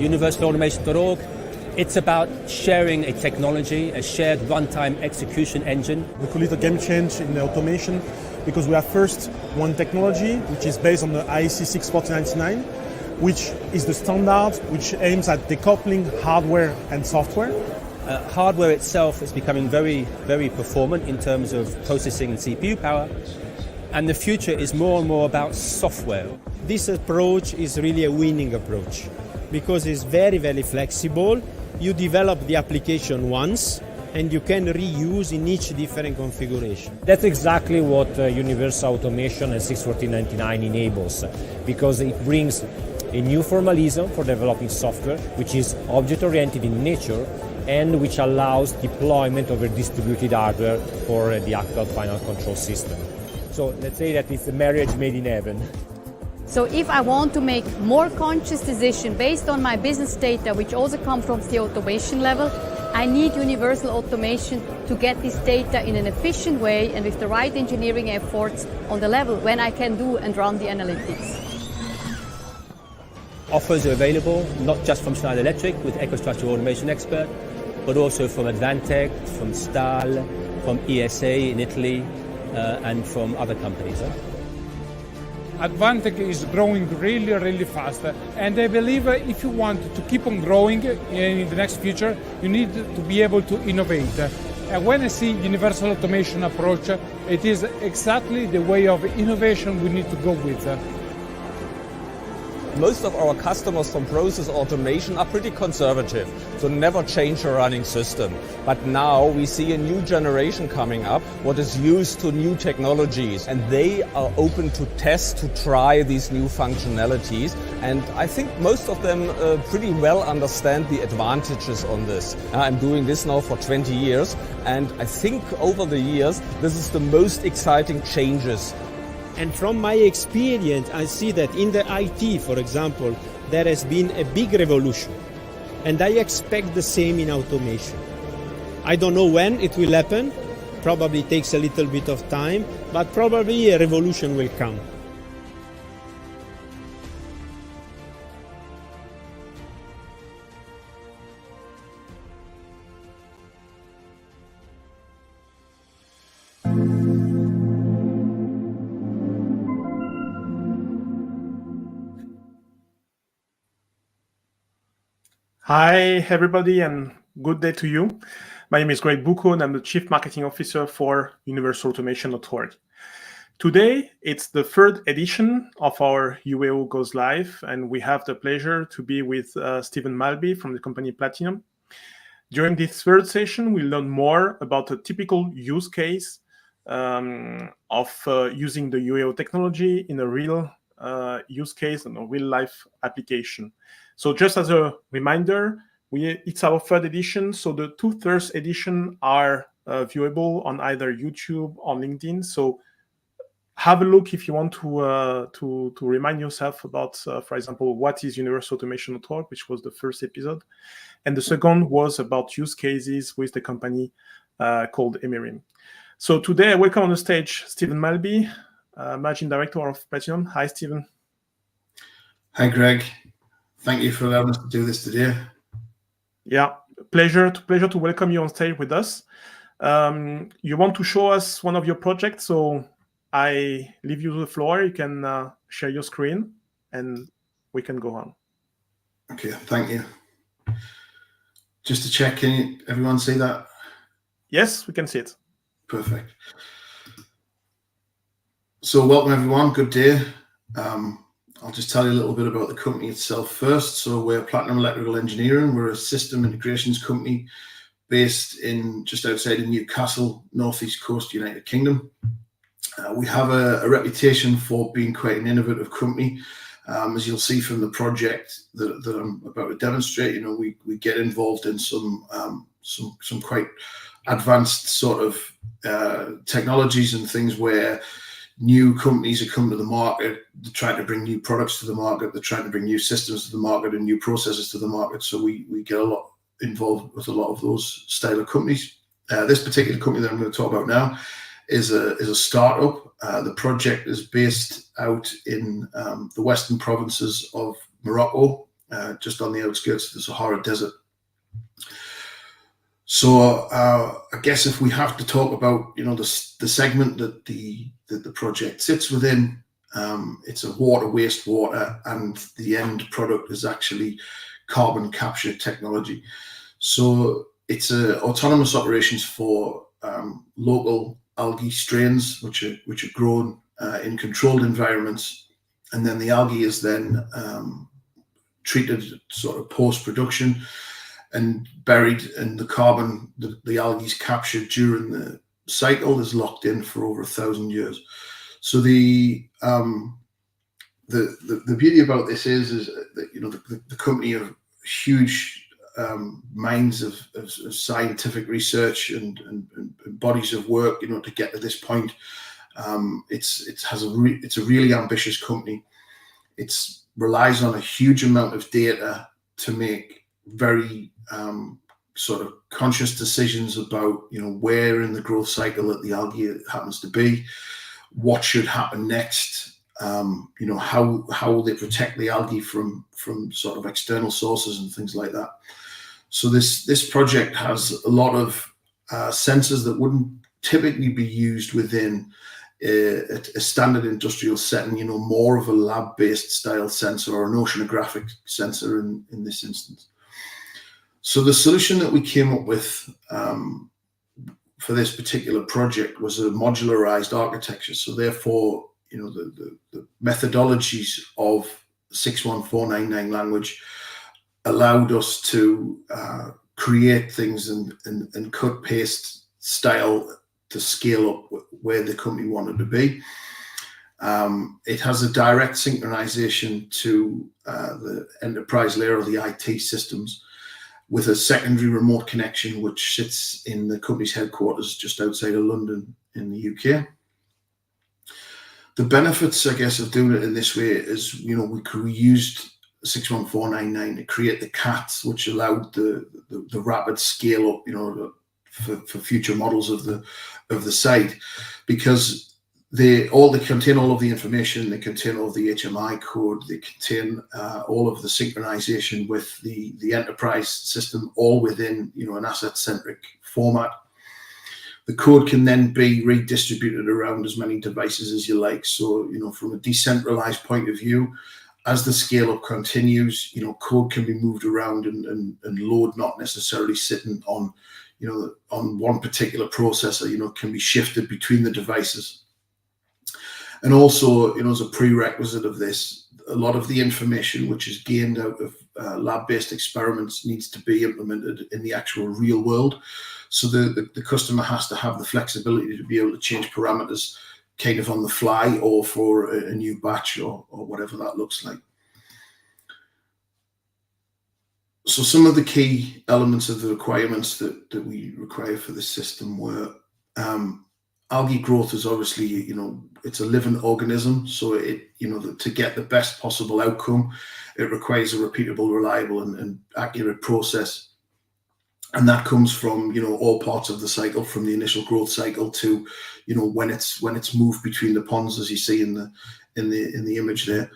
universalautomation.org, it's about sharing a technology, a shared runtime execution engine. We call it a game change in the automation because we have first one technology which is based on the IEC61499, which is the standard which aims at decoupling hardware and software. Hardware itself is becoming very, very performant in terms of processing and CPU power, and the future is more and more about software. This approach is really a winning approach because it's very, very flexible. You develop the application once and you can reuse in each different configuration. That's exactly what Universal Automation and 61499 enables, because it brings a new formalism for developing software, which is object-oriented in nature and which allows deployment over distributed hardware for the actual final control system. So let's say that it's a marriage made in heaven. So if I want to make more conscious decisions based on my business data, which also come from the automation level, I need universal automation to get this data in an efficient way and with the right engineering efforts on the level when I can do and run the analytics. Offers are available not just from Schneider Electric with EcoStruxure Automation Expert, but also from Advantech, from Stahl, from ESA in Italy, and from other companies. Advantech is growing really, really fast. And I believe if you want to keep on growing in the next future, you need to be able to innovate. And when I see universal automation approach, it is exactly the way of innovation we need to go with. Most of our customers from process automation are pretty conservative, so never change a running system. But now we see a new generation coming up, what is used to new technologies, and they are open to test, to try these new functionalities. And I think most of them pretty well understand the advantages on this. I'm doing this now for 20 years, and I think over the years, this is the most exciting changes. And from my experience, I see that in the IT, for example, there has been a big revolution. And I expect the same in automation. I don't know when it will happen. Probably takes a little bit of time, but probably a revolution will come. Hi, everybody, and good day to you. My name is Greg Bucco, and I'm the Chief Marketing Officer for Universal Automation.org. Today, it's the third edition of our UAO Goes Live, and we have the pleasure to be with Stephen Malby from the company Platinum. During this third session, we'll learn more about a typical use case of using the UAO technology in a real use case and a real-life application. So just as a reminder, it's our third edition, so the 2/3 edition are viewable on either YouTube or LinkedIn. So have a look if you want to remind yourself about, for example, what is Universal Automation.org, which was the first episode. And the second was about use cases with the company called Emirim. So today I welcome on the stage Stephen Malby, Managing Director of Platinum. Hi, Stephen. Hi, Greg. Thank you for allowing us to do this today. Yeah, pleasure to welcome you on stage with us. You want to show us one of your projects, so I leave you the floor. You can share your screen, and we can go on. Okay, thank you. Just to check, can everyone see that? Yes, we can see it. Perfect. So welcome, everyone. Good day. I'll just tell you a little bit about the company itself first. So we're Platinum Electrical Engineering. We're a system integrations company based in just outside of Newcastle, northeast coast, United Kingdom. We have a reputation for being quite an innovative company. As you'll see from the project that I'm about to demonstrate, you know, we get involved in some quite advanced sort of technologies and things where new companies are coming to the market. They're trying to bring new products to the market. They're trying to bring new systems to the market and new processes to the market. So we get a lot involved with a lot of those style of companies. This particular company that I'm going to talk about now is a startup. The project is based out in the western provinces of Morocco, just on the outskirts of the Sahara Desert. So I guess if we have to talk about, the segment that the project sits within, it's a wastewater, and the end product is actually carbon capture technology. So it's autonomous operations for local algae strains, which are grown in controlled environments, and then the algae is then treated sort of post-production and buried, and the carbon the algae is captured during the cycle is locked in for over 1,000 years. So the beauty about this is that the company have huge minds of scientific research and bodies of work, to get to this point. It's a really ambitious company. It relies on a huge amount of data to make very sort of conscious decisions about, where in the growth cycle that the algae happens to be, what should happen next, how they protect the algae from sort of external sources and things like that. So this project has a lot of sensors that wouldn't typically be used within a standard industrial setting, more of a lab-based style sensor or an oceanographic sensor in this instance. So the solution that we came up with for this particular project was a modularized architecture. So therefore, the methodologies of 61499 language allowed us to create things and cut paste style to scale up where the company wanted to be. It has a direct synchronization to the enterprise layer of the IT systems, with a secondary remote connection which sits in the company's headquarters just outside of London in the UK. The benefits, I guess, of doing it in this way is, we used 61499 to create the CATs, which allowed the rapid scale up, for future models of the site, because they contain all of the information, they contain all of the HMI code, they contain all of the synchronization with the enterprise system, all within an asset-centric format. The code can then be redistributed around as many devices as you like. So, from a decentralized point of view, as the scale up continues, code can be moved around and load not necessarily sitting on, on one particular processor, can be shifted between the devices. And also, as a prerequisite of this, a lot of the information which is gained out of lab-based experiments needs to be implemented in the actual real world. So the customer has to have the flexibility to be able to change parameters kind of on the fly, or for a new batch, or whatever that looks like. So some of the key elements of the requirements that we require for this system were algae growth is obviously, it's a living organism. So to get the best possible outcome, it requires a repeatable, reliable and accurate process. And that comes from, all parts of the cycle, from the initial growth cycle to, when it's moved between the ponds, as you see in the image there.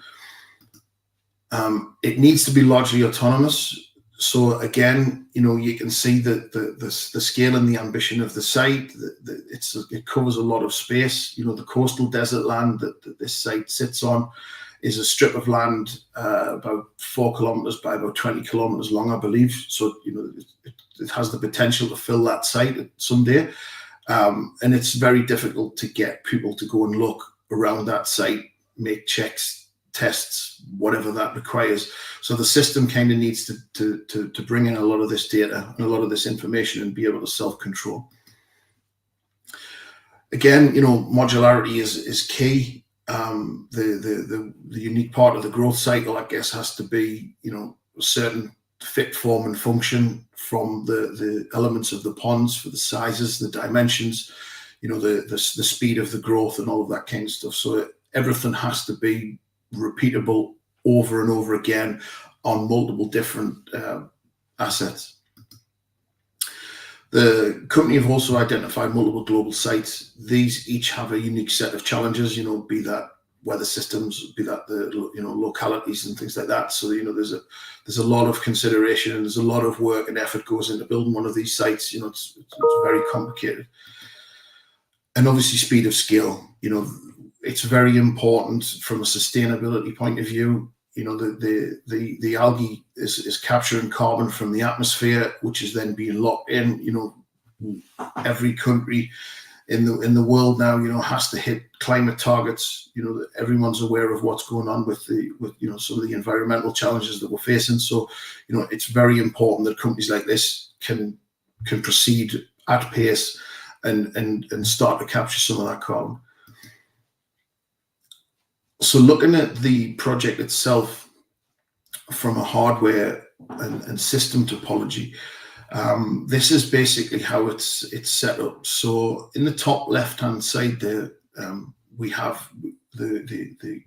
It needs to be largely autonomous. So again, you can see that the scale and the ambition of the site. It covers a lot of space. The coastal desert land that this site sits on is a strip of land about 4 kilometers by about 20 kilometers long, I believe. So it has the potential to fill that site someday, and it's very difficult to get people to go and look around that site, make checks, tests, whatever that requires. So the system kind of needs to bring in a lot of this data and a lot of this information and be able to self-control. Again, modularity is key. The unique part of the growth cycle, I guess, has to be, a certain fit, form and function from the elements of the ponds, for the sizes, the dimensions, the speed of the growth and all of that kind of stuff. So everything has to be repeatable over and over again on multiple different assets. The company have also identified multiple global sites. These each have a unique set of challenges, be that weather systems, be that the localities and things like that. So there's a lot of consideration, and there's a lot of work and effort goes into building one of these sites. It's very complicated, and obviously speed of scale. It's very important from a sustainability point of view. The algae is capturing carbon from the atmosphere, which is then being locked in. Every country in the world now, has to hit climate targets. Everyone's aware of what's going on with some of the environmental challenges that we're facing. So, it's very important that companies like this can proceed at pace and start to capture some of that carbon. So, looking at the project itself from a hardware and system topology, this is basically how it's set up. So in the top left-hand side there, we have the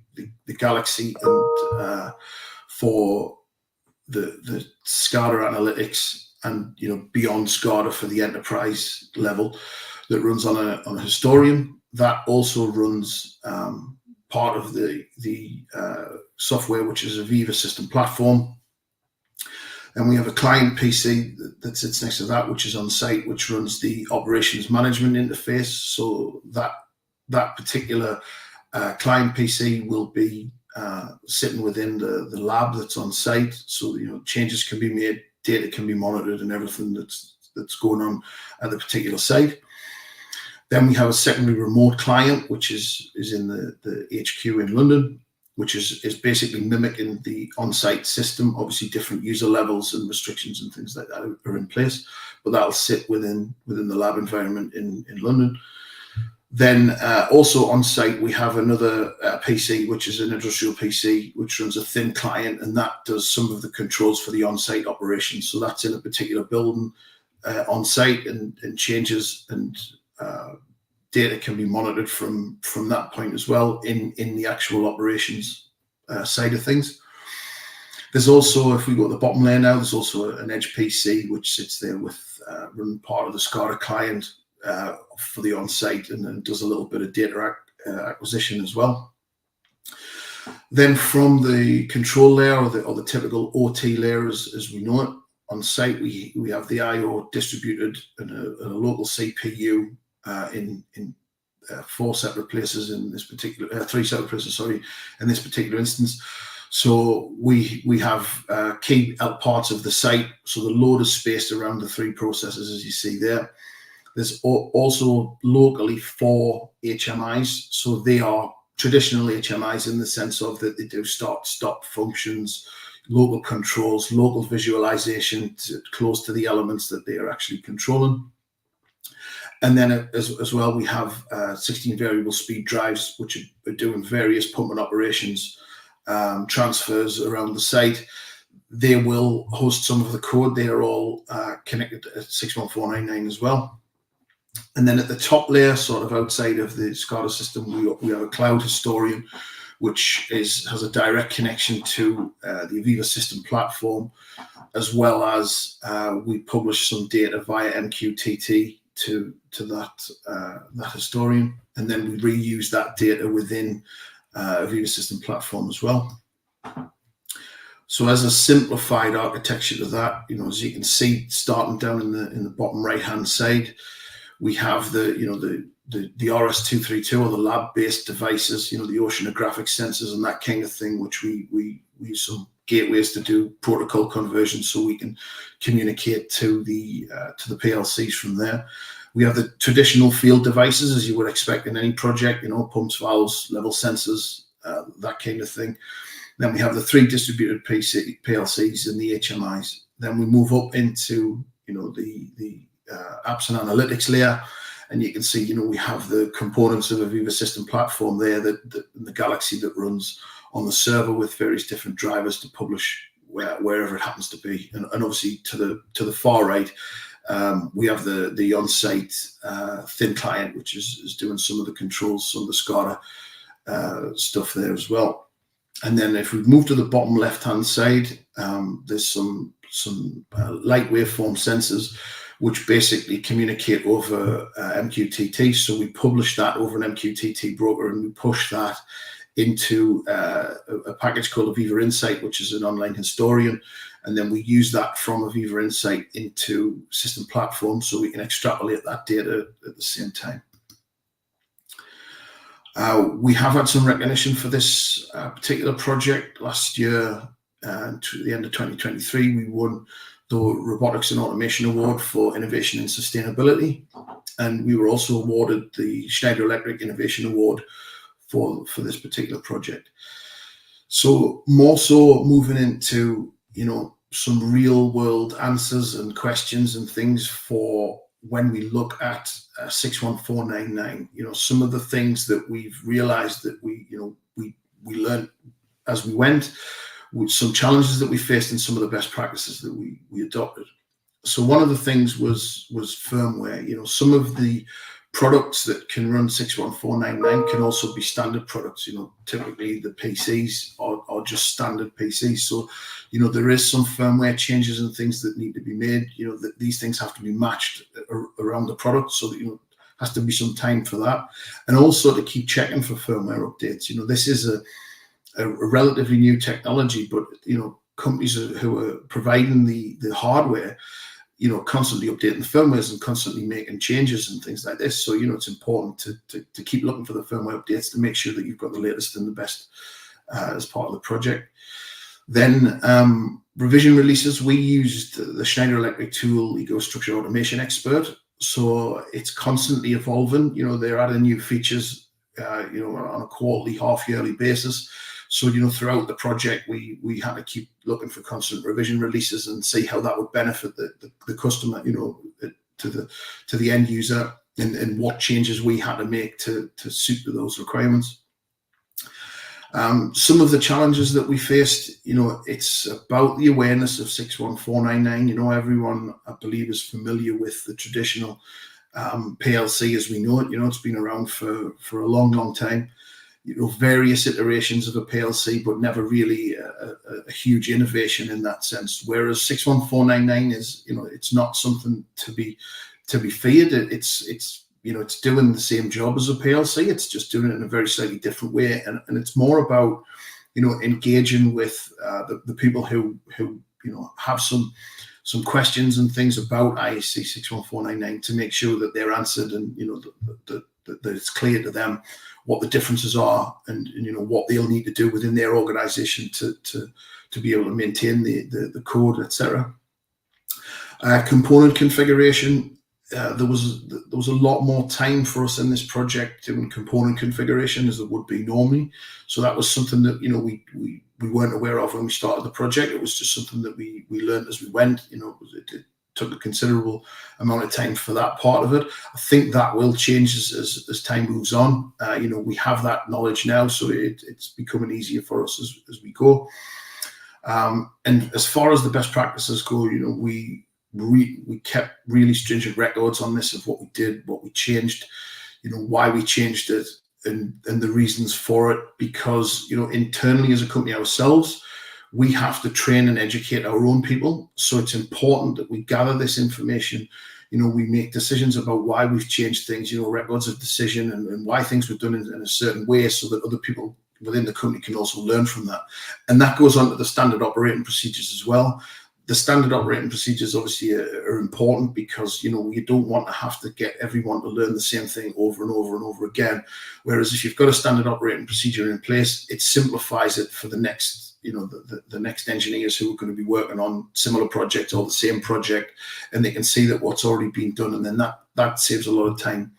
Galaxy, and for the SCADA analytics, and beyond SCADA for the enterprise level, that runs on a Historian. That also runs part of the software, which is a Viva system platform. And we have a client PC that sits next to that, which is on site, which runs the operations management interface. So that particular client PC will be sitting within the lab that's on site. So changes can be made, data can be monitored, and everything that's going on at the particular site. Then we have a secondary remote client, which is in the HQ in London, which is basically mimicking the on-site system. Obviously, different user levels and restrictions and things like that are in place, but that'll sit within the lab environment in London. Then also on site, we have another PC, which is an industrial PC, which runs a thin client, and that does some of the controls for the on-site operations. So that's in a particular building on site, and changes and data can be monitored from that point as well in the actual operations side of things. There's also, if we go to the bottom layer now, there's also an Edge PC, which sits there with running part of the SCADA client for the on-site, and then does a little bit of data acquisition as well. Then from the control layer, or the typical OT layer as we know it, on site we have the I/O distributed in a local CPU in 4 separate places in this particular 3 separate places, sorry, in this particular instance. So we have key parts of the site. So the load is spaced around the 3 processes, as you see there. There's also locally 4 HMIs. So they are traditional HMIs in the sense of that they do start-stop functions, local controls, local visualization close to the elements that they are actually controlling. And then as well, we have 16 variable speed drives, which are doing various pumping operations, transfers around the site. They will host some of the code. They are all connected to 61499 as well. And then at the top layer, sort of outside of the SCADA system, we have a cloud Historian, which has a direct connection to the Viva system platform, as well as we publish some data via MQTT to that Historian, and then we reuse that data within a Viva system platform as well. So as a simplified architecture to that, as you can see, starting down in the bottom right hand side, we have the RS-232, or the lab-based devices, the oceanographic sensors and that kind of thing, which we use some gateways to do protocol conversion, so we can communicate to the PLCs from there. We have the traditional field devices, as you would expect in any project, pumps, valves, level sensors, that kind of thing. Then we have the 3 distributed PLCs and the HMIs. Then we move up into the apps and analytics layer, and you can see we have the components of a Viva system platform there, the Galaxy that runs on the server with various different drivers to publish wherever it happens to be. And obviously to the far right, we have the on-site thin client, which is doing some of the controls, some of the SCADA stuff there as well. And then if we move to the bottom left-hand side, there's some light waveform sensors, which basically communicate over MQTT. So we publish that over an MQTT broker, and we push that into a package called Aviva Insight, which is an online historian. And then we use that from Aviva Insight into system platforms so we can extrapolate that data at the same time. We have had some recognition for this particular project. Last year, to the end of 2023, we won the Robotics and Automation Award for Innovation and Sustainability. And we were also awarded the Schneider Electric Innovation Award for this particular project. So more so moving into, some real world answers and questions and things for when we look at 61499, some of the things that we've realized that we learned as we went, with some challenges that we faced and some of the best practices that we adopted. So one of the things was firmware. Some of the products that can run 61499 can also be standard products. Typically the PCs are just standard PCs. So, there is some firmware changes and things that need to be made. That these things have to be matched around the product. So that, has to be some time for that, and also to keep checking for firmware updates. This is a relatively new technology, but companies who are providing the hardware, constantly updating the firmwares and constantly making changes and things like this. So, it's important to keep looking for the firmware updates to make sure that you've got the latest and the best as part of the project. Then revision releases, we used the Schneider Electric tool, EcoStruxure Automation Expert. So it's constantly evolving. They're adding new features, on a quarterly, half-yearly basis. So, throughout the project, we had to keep looking for constant revision releases and see how that would benefit the customer, to the end user, and what changes we had to make to suit those requirements. Some of the challenges that we faced, it's about the awareness of 61499. Everyone, I believe, is familiar with the traditional PLC as we know it. It's been around for a long, long time. Various iterations of a PLC, but never really a huge innovation in that sense. Whereas 61499 is, it's not something to be feared. It's doing the same job as a PLC. It's just doing it in a very slightly different way, and it's more about engaging with the people who have some questions and things about IEC 61499 to make sure that they're answered, and that it's clear to them what the differences are, and what they'll need to do within their organization to be able to maintain the code, etc. Component configuration. There was a lot more time for us in this project doing component configuration as there would be normally. So that was something that we weren't aware of when we started the project. It was just something that we learned as we went. It took a considerable amount of time for that part of it. I think that will change as time moves on. We have that knowledge now, so it's becoming easier for us as we go. And as far as the best practices go, we kept really stringent records on this of what we did, what we changed, why we changed it, and the reasons for it. Because internally as a company ourselves, we have to train and educate our own people. So it's important that we gather this information. We make decisions about why we've changed things, records of decision, and why things were done in a certain way, so that other people within the company can also learn from that. And that goes on to the standard operating procedures as well. The standard operating procedures obviously are important, because you don't want to have to get everyone to learn the same thing over and over and over again. Whereas if you've got a standard operating procedure in place, it simplifies it for the next the next engineers who are going to be working on similar projects or the same project, and they can see that what's already been done, and then that saves a lot of time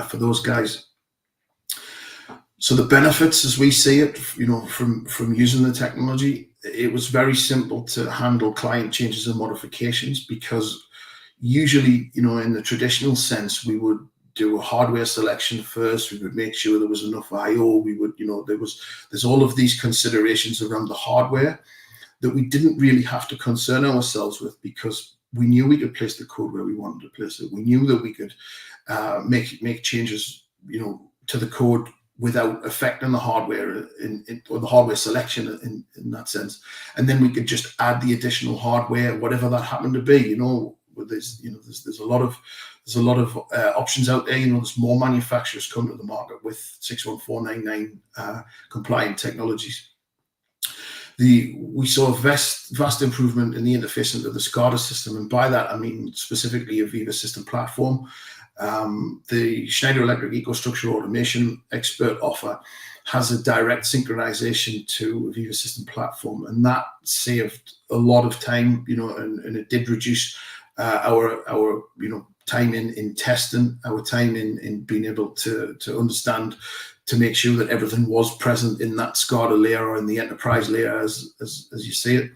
for those guys. So the benefits, as we see it, from using the technology, it was very simple to handle client changes and modifications, because usually, in the traditional sense, we would do a hardware selection first. We would make sure there was enough I/O. We would, there's all of these considerations around the hardware that we didn't really have to concern ourselves with, because we knew we could place the code where we wanted to place it. We knew that we could make changes, to the code without affecting the hardware or the hardware selection in that sense. And then we could just add the additional hardware, whatever that happened to be. there's a lot of options out there. There's more manufacturers come to the market with 61499 compliant technologies. We saw a vast improvement in the interface into the SCADA system, and by that I mean specifically a Viva system platform. The Schneider Electric EcoStruxure Automation Expert offer has a direct synchronization to a Viva system platform, and that saved a lot of time, and it did reduce our time in testing, our time in being able to understand, to make sure that everything was present in that SCADA layer or in the enterprise layer as you see it.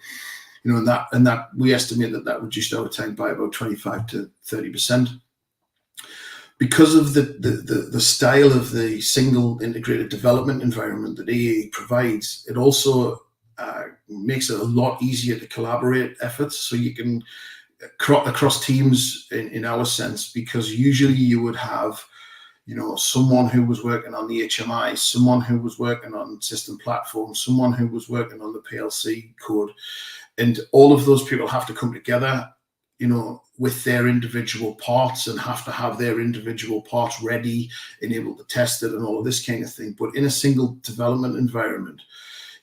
And that we estimate that reduced our time by about 25 to 30%. Because of the style of the single integrated development environment that EAE provides, it also makes it a lot easier to collaborate efforts. So you can across teams in our sense, because usually you would have someone who was working on the HMI, someone who was working on system platforms, someone who was working on the PLC code, and all of those people have to come together with their individual parts, and have to have their individual parts ready and able to test it and all of this kind of thing. But in a single development environment,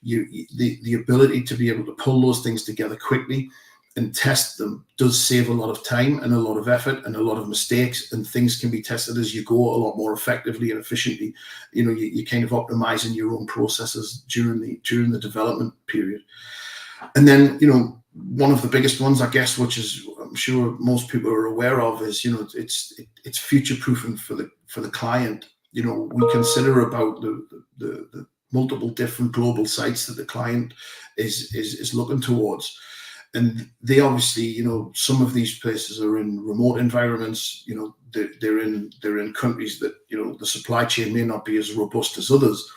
the ability to be able to pull those things together quickly and test them does save a lot of time and a lot of effort and a lot of mistakes, and things can be tested as you go a lot more effectively and efficiently. You're kind of optimizing your own processes during the development period. And then, one of the biggest ones, I guess, which is I'm sure most people are aware of, is it's future proofing for the client. We consider about the multiple different global sites that the client is looking towards. And they obviously, some of these places are in remote environments. They're in countries that the supply chain may not be as robust as others.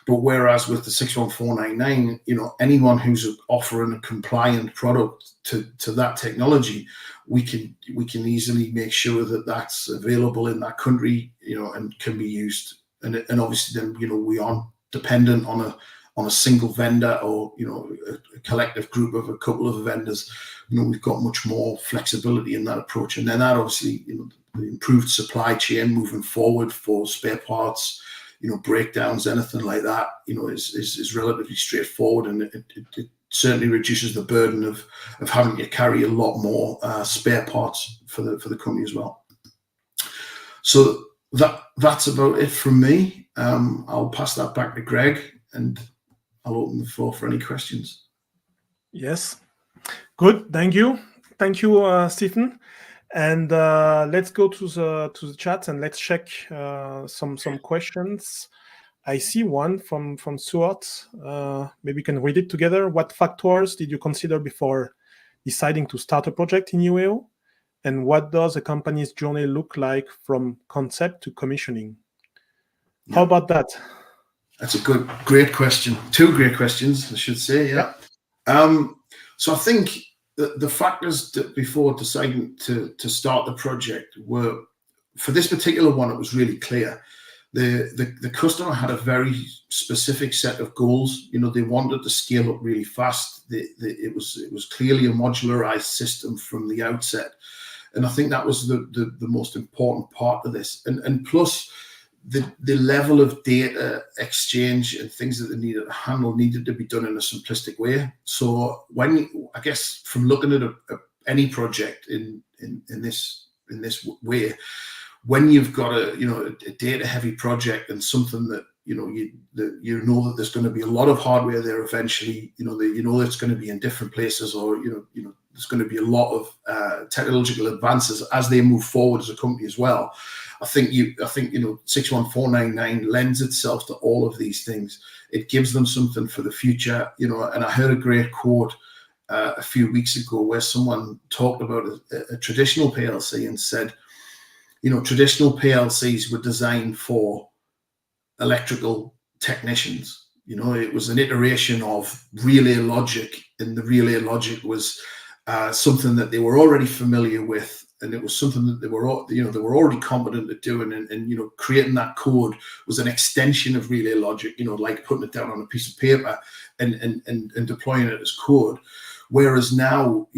But whereas with the 61499, anyone who's offering a compliant product to that technology, we can easily make sure that that's available in that country, and can be used. And obviously then we aren't dependent on a single vendor or a collective group of a couple of vendors. We've got much more flexibility in that approach, and then that obviously the improved supply chain moving forward for spare parts, breakdowns, anything like that, is relatively straightforward, and it certainly reduces the burden of having to carry a lot more spare parts for the company as well. So that's about it from me. I'll pass that back to Greg, and I'll open the floor for any questions. Yes, good. Thank you, Stephen. And let's go to the chat and let's check some questions. I see one from Stuart. Maybe we can read it together. What factors did you consider before deciding to start a project in UAO? And what does a company's journey look like from concept to commissioning? How about that? That's a great question. Two great questions, I should say. Yeah. So I think the factors that before deciding to start the project were, for this particular one, it was really clear. The customer had a very specific set of goals. They wanted to scale up really fast. It was clearly a modularized system from the outset, and I think that was the most important part of this. And plus, the level of data exchange and things that they needed to handle needed to be done in a simplistic way. So I guess from looking at any project in this way, when you've got a data heavy project and something that that there's going to be a lot of hardware there eventually, it's going to be in different places, or there's going to be a lot of technological advances as they move forward as a company as well. I think 61499 lends itself to all of these things. It gives them something for the future, and I heard a great quote a few weeks ago where someone talked about a traditional PLC and said, traditional PLCs were designed for electrical technicians. It was an iteration of relay logic, and the relay logic was something that they were already familiar with, and it was something that they were already competent at doing, and creating that code was an extension of relay logic, like putting it down on a piece of paper and deploying it as code. Whereas now,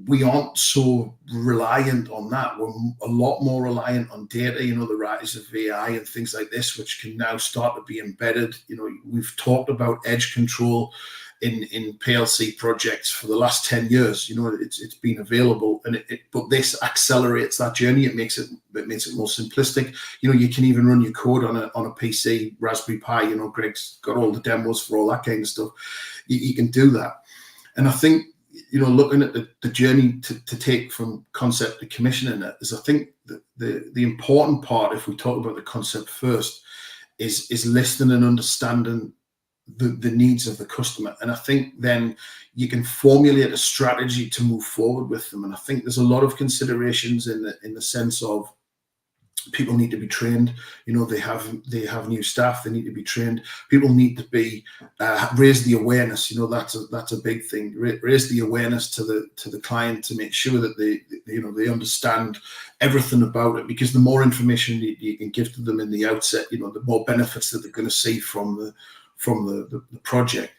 we aren't so reliant on that. We're a lot more reliant on data, you know, the rise of AI and things like this, which can now start to be embedded. You know, we've talked about edge control in PLC projects for the last 10 years. You know, it's been available, and but this accelerates that journey. It makes it more simplistic. You know, you can even run your code on a PC, Raspberry Pi. You know, Greg's got all the demos for all that kind of stuff. You can do that. And I think, you know, looking at the journey to take from concept to commissioning it is, I think, the important part, if we talk about the concept first, is listening and understanding the needs of the customer. And I think then you can formulate a strategy to move forward with them. And I think there's a lot of considerations in the sense of people need to be trained. You know, they have new staff, they need to be trained. People need to be raise the awareness. You know, that's a big thing. Raise the awareness to the client to make sure that they understand everything about it, because the more information you can give to them in the outset, you know, the more benefits that they're going to see from the project.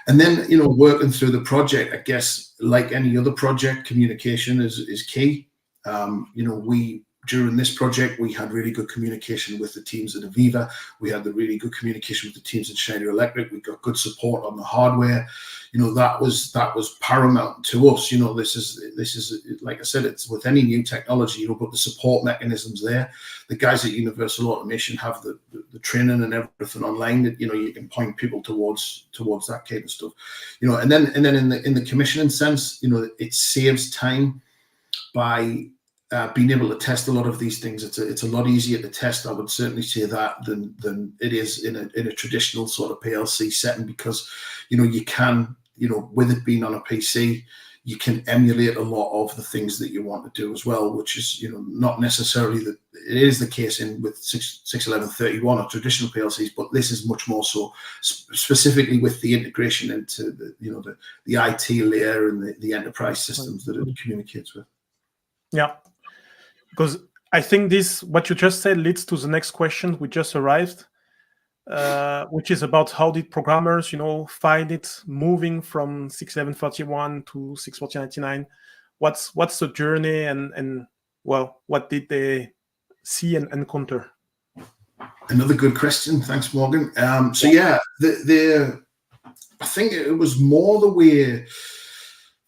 And then, you know, working through the project, I guess, like any other project, communication is key. You know, during this project, we had really good communication with the teams at Aviva. We had the really good communication with the teams at Schneider Electric. We got good support on the hardware. You know, that was paramount to us. You know, this is like I said, it's with any new technology, you know, but the support mechanisms there. The guys at Universal Automation have the training and everything online that, you know, you can point people towards that kind of stuff. You know, and then in the commissioning sense, you know, it saves time by being able to test a lot of these things. It's a lot easier to test, I would certainly say that, than it is in a traditional sort of PLC setting, because, you know, you can, you know, with it being on a PC, you can emulate a lot of the things that you want to do as well, which is, you know, not necessarily that it is the case with 61131 or traditional PLCs, but this is much more so, specifically with the integration into the, you know, the IT layer and the enterprise systems that it communicates with. Yeah. Because I think what you just said leads to the next question we just arrived, which is about how did programmers, you know, find it moving from 61131 to 61499? What's the journey, and well, what did they see and encounter? Another good question. Thanks, Morgan. So yeah, I think it was more the way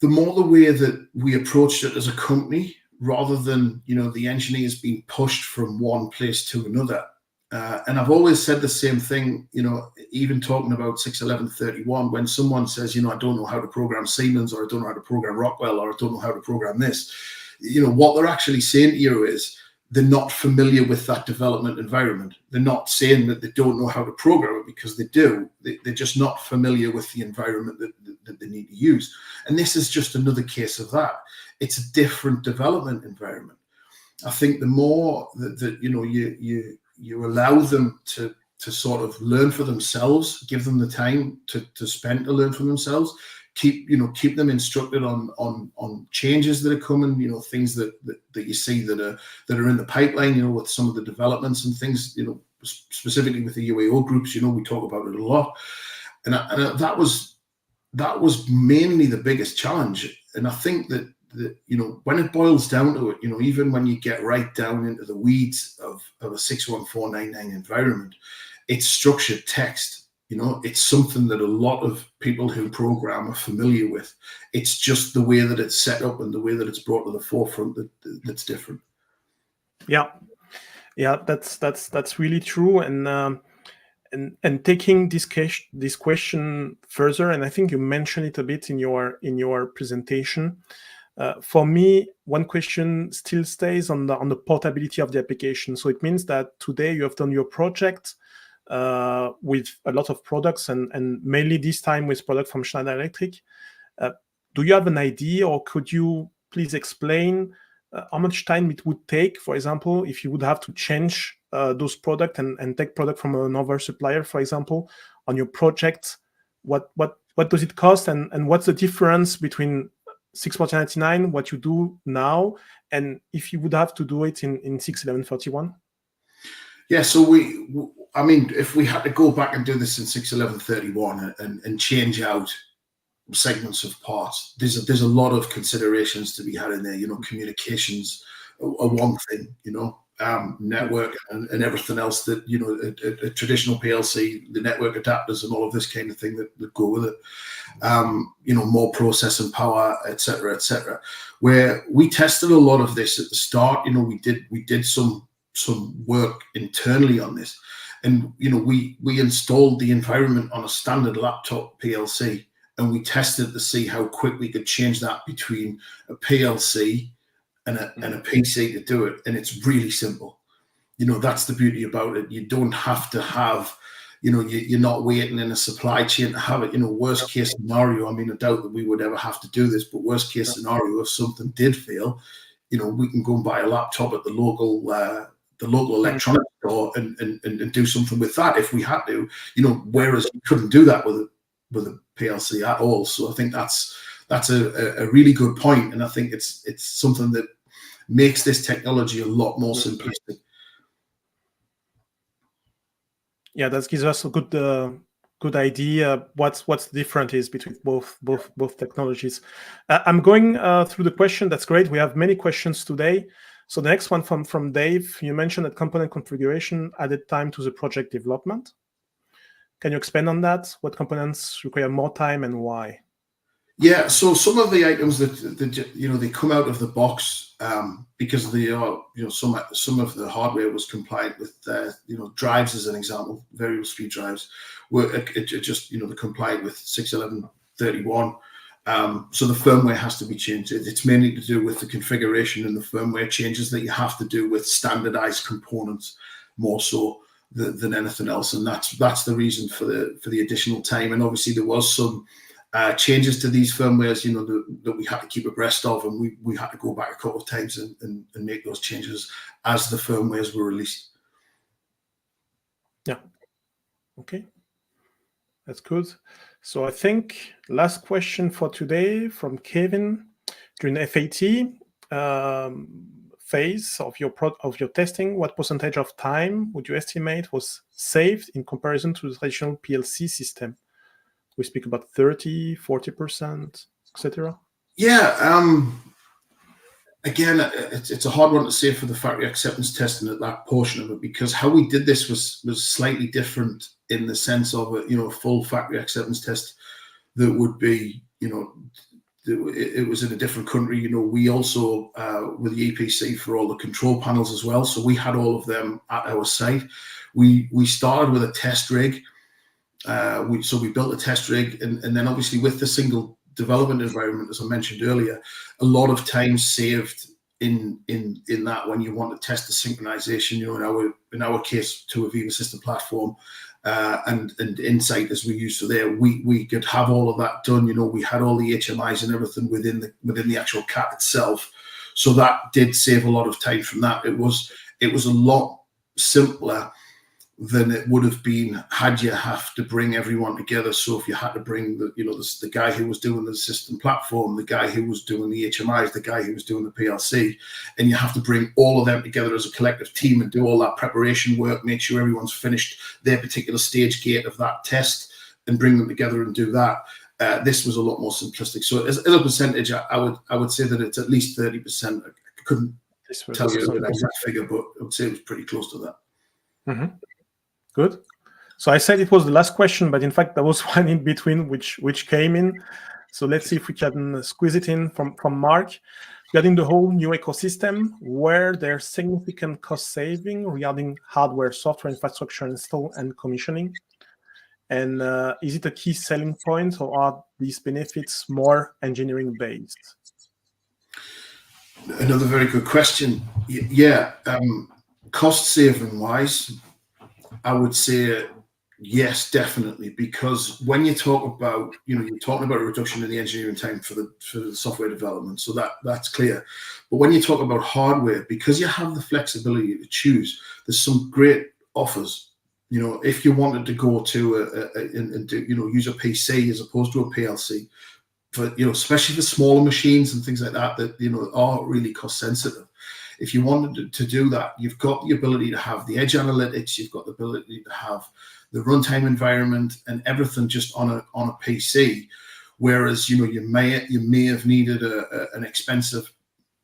that we approached it as a company, rather than, you know, the engineers being pushed from one place to another. And I've always said the same thing, you know, even talking about 61131, when someone says, you know, I don't know how to program Siemens, or I don't know how to program Rockwell, or I don't know how to program this, you know, what they're actually saying to you is they're not familiar with that development environment. They're not saying that they don't know how to program it, because they do. They're just not familiar with the environment that they need to use. And this is just another case of that. It's a different development environment. I think the more that you know, you allow them to sort of learn for themselves, give them the time to spend to learn for themselves, keep them instructed on changes that are coming, you know, things that you see that are in the pipeline, you know, with some of the developments and things, you know, specifically with the UAO groups, you know, we talk about it a lot, and that was mainly the biggest challenge. And I think that you know, when it boils down to it, you know, even when you get right down into the weeds of a 61499 environment, it's structured text. You know, it's something that a lot of people who program are familiar with. It's just the way that it's set up and the way that it's brought to the forefront that's different. Yeah, that's really true. And taking this question further, and I think you mentioned it a bit in your presentation. For me, one question still stays on the portability of the application. So it means that today you have done your project with a lot of products, and mainly this time with product from Schneider Electric. Do you have an idea, or could you please explain how much time it would take, for example, if you would have to change those products and take product from another supplier, for example, on your project? What does it cost, and what's the difference between 61499, what you do now, and if you would have to do it in 61131? Yeah, so I mean, if we had to go back and do this in 61131 and change out segments of parts. There's a lot of considerations to be had in there. You know, communications are one thing. You know, network and everything else that, you know, a traditional PLC, the network adapters and all of this kind of thing that go with it. You know, more processing power, etc., etc. Where we tested a lot of this at the start. You know, we did some work internally on this, and you know, we installed the environment on a standard laptop PLC, and we tested to see how quick we could change that between a PLC and a PC to do it, and it's really simple. You know, that's the beauty about it. You don't have to have, you know, you're not waiting in a supply chain to have it. You know, worst case scenario, I mean, I doubt that we would ever have to do this, but worst case scenario, if something did fail, you know, we can go and buy a laptop at the local electronics store and do something with that if we had to. You know, whereas you couldn't do that with a PLC at all. So I think that's a really good point, and I think it's something that makes this technology a lot more simplistic. Yeah, that gives us a good idea what's the difference is between both technologies. I'm going through the question. That's great. We have many questions today. So the next one from Dave. You mentioned that component configuration added time to the project development. Can you expand on that? What components require more time and why? Yeah, so some of the items that you know, they come out of the box because they are, you know, some of the hardware was compliant with you know, drives as an example, variable speed drives were it just, you know, they're compliant with 61131. So the firmware has to be changed. It's mainly to do with the configuration and the firmware changes that you have to do with standardized components more so than anything else, and that's the reason for the additional time. And obviously there was some changes to these firmwares, you know, that we had to keep abreast of, and we had to go back a couple of times and make those changes as the firmwares were released. Yeah. Okay. That's good. So I think last question for today from Kevin. During the FAT phase of your testing, what percentage of time would you estimate was saved in comparison to the traditional PLC system? We speak about 30, 40%, etc. Yeah. Again, it's a hard one to say for the factory acceptance testing at that portion of it, because how we did this was slightly different in the sense of a, you know, a full factory acceptance test that would be, you know, it was in a different country. You know, we also were the EPC for all the control panels as well, so we had all of them at our site. We started with a test rig. So we built a test rig, and then obviously with the single development environment, as I mentioned earlier, a lot of time saved in that when you want to test the synchronization. You know, in our case, to a Viva system platform and Insight as we used to there, we could have all of that done. You know, we had all the HMIs and everything within the actual CAT itself, so that did save a lot of time from that. It was a lot simpler than it would have been had you have to bring everyone together. So if you had to bring the guy who was doing the system platform, the guy who was doing the HMIs, the guy who was doing the PLC, and you have to bring all of them together as a collective team and do all that preparation work, make sure everyone's finished their particular stage gate of that test and bring them together and do that. This was a lot more simplistic. So as a percentage, I would say that it's at least 30%. I couldn't tell you an exact figure, but I would say it was pretty close to that. Mm-hmm. Good. So I said it was the last question, but in fact there was one in between which came in. So let's see if we can squeeze it in from Mark. Regarding the whole new ecosystem, were there significant cost saving regarding hardware, software, infrastructure install and commissioning? And is it a key selling point, or are these benefits more engineering based? Another very good question. Yeah, cost saving wise, I would say yes, definitely, because when you talk about, you're talking about a reduction in the engineering time for the software development, so that's clear. But when you talk about hardware, because you have the flexibility to choose, there's some great offers. If you wanted to go to use a PC as opposed to a PLC, for especially for smaller machines and things like that are really cost sensitive. If you wanted to do that, you've got the ability to have the edge analytics, you've got the ability to have the runtime environment and everything just on a PC, Whereas, you may have needed an expensive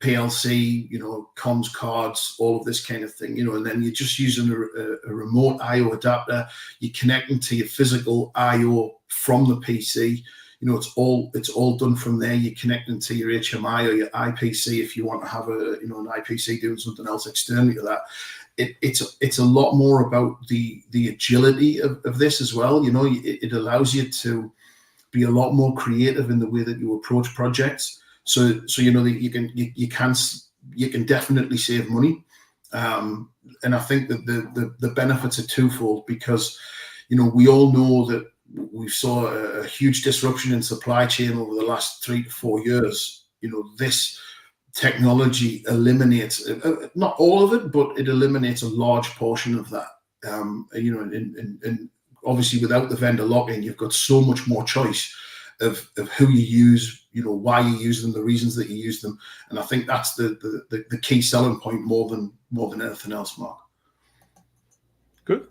PLC, comms cards, all of this kind of thing, and then you're just using a remote I/O adapter. You're connecting to your physical I/O from the PC. It's all done from there. You're connecting to your HMI or your IPC if you want to have an IPC doing something else externally to that. It's a lot more about the agility of this as well. It allows you to be a lot more creative in the way that you approach projects. So that you can definitely save money. And I think that the benefits are twofold, because we all know that we saw a huge disruption in supply chain over the last 3 to 4 years. This technology eliminates not all of it, but it eliminates a large portion of that. And obviously without the vendor lock-in, you've got so much more choice of who you use, why you use them, the reasons that you use them. And I think that's the key selling point more than anything else, Mark. Good.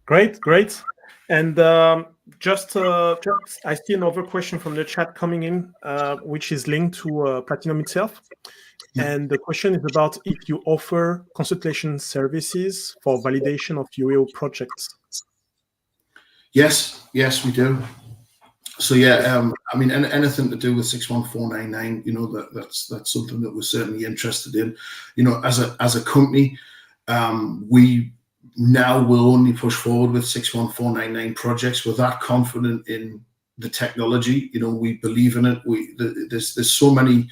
Great. And just I see another question from the chat coming in, which is linked to Platinum itself. And the question is about if you offer consultation services for validation of UAO projects. Yes, we do. So yeah, anything to do with 61499, that's something that we're certainly interested in. As a company, we now will only push forward with 61499 projects. We're that confident in the technology. We believe in it. There's so many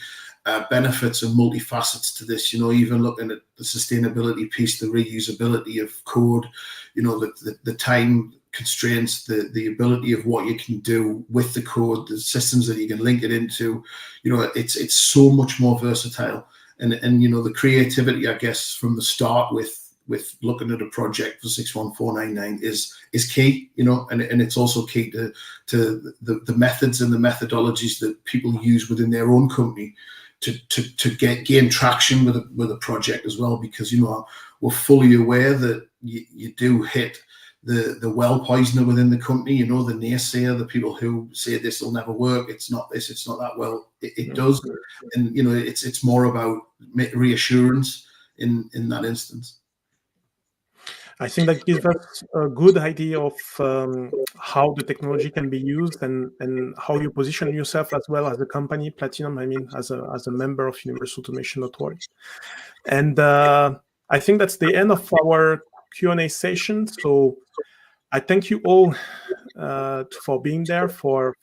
benefits and multifacets to this. Even looking at the sustainability piece, the reusability of code, the time constraints, the ability of what you can do with the code, the systems that you can link it into. It's so much more versatile. And the creativity, I guess, from the start with looking at a project for 61499 is key, and it's also key to the methods and the methodologies that people use within their own company to gain traction with a project as well, because we're fully aware that you do hit the well poisoner within the company, the naysayer, the people who say this will never work, it's not this, it's not that. Well, it does, and it's more about reassurance in that instance. I think that gives us a good idea of how the technology can be used and how you position yourself as well as a company, Platinum, as a member of universalautomation.org. And I think that's the end of our Q&A session. So I thank you all for being there, for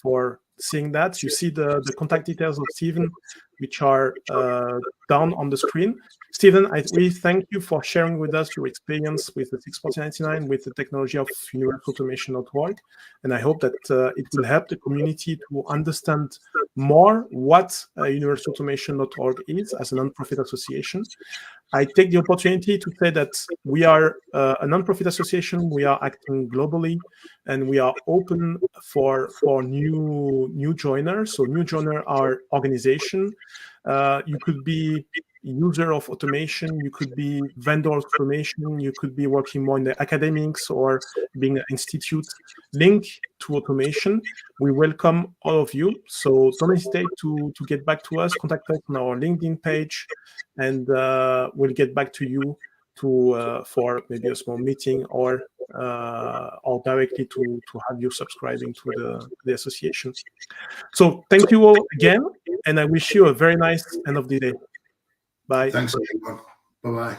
seeing that. You see the contact details of Stephen, which are down on the screen. Stephen, I really thank you for sharing with us your experience with the 61499, with the technology of universalautomation.org. And I hope that it will help the community to understand more what universalautomation.org is as a non-profit association. I take the opportunity to say that we are a non-profit association. We are acting globally, and we are open for new joiners. So new joiner are organization. You could be user of automation, you could be vendor of automation, you could be working more in the academics or being an institute linked to automation. We welcome all of you. So don't hesitate to get back to us, contact us on our LinkedIn page, and we'll get back to you for maybe a small meeting or directly to have you subscribing to the association. So thank you all again, and I wish you a very nice end of the day. Bye. Thanks, everyone. Bye-bye.